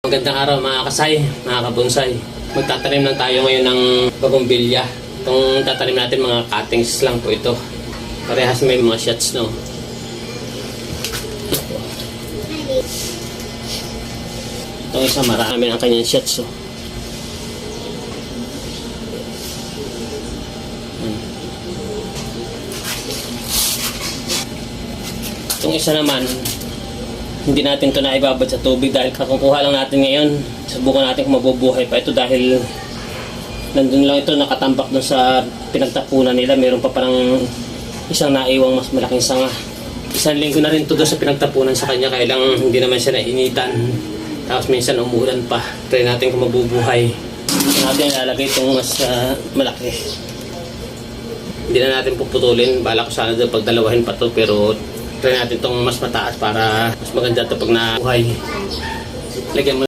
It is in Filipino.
Magandang araw mga kasay, mga kabonsay. Magtatanim lang tayo ngayon ng bougainvillea. Itong tatanim natin mga cuttings lang po ito. Parehas may mga shots, no? Itong isa marami ang kanyang shots, oh. Itong isa naman, hindi natin ito naibabad sa tubig dahil kakukuha lang natin ngayon. Subukan natin kung mabubuhay pa ito dahil nandun lang ito nakatambak doon sa pinagtapunan nila. Meron pa parang isang naiwang mas malaking sanga. Isang linggo na rin ito doon sa pinagtapunan sa kanya, kaya lang hindi naman siya nainitan. Tapos minsan umuulan pa. Try natin kung mabubuhay. Natin ilalagay itong mas malaki. Hindi na natin puputulin. Bala ko sana doon pagdalawahin pa ito, pero try natin itong mas mataas para mas maganda ito pag nabuhay. Lagyan mo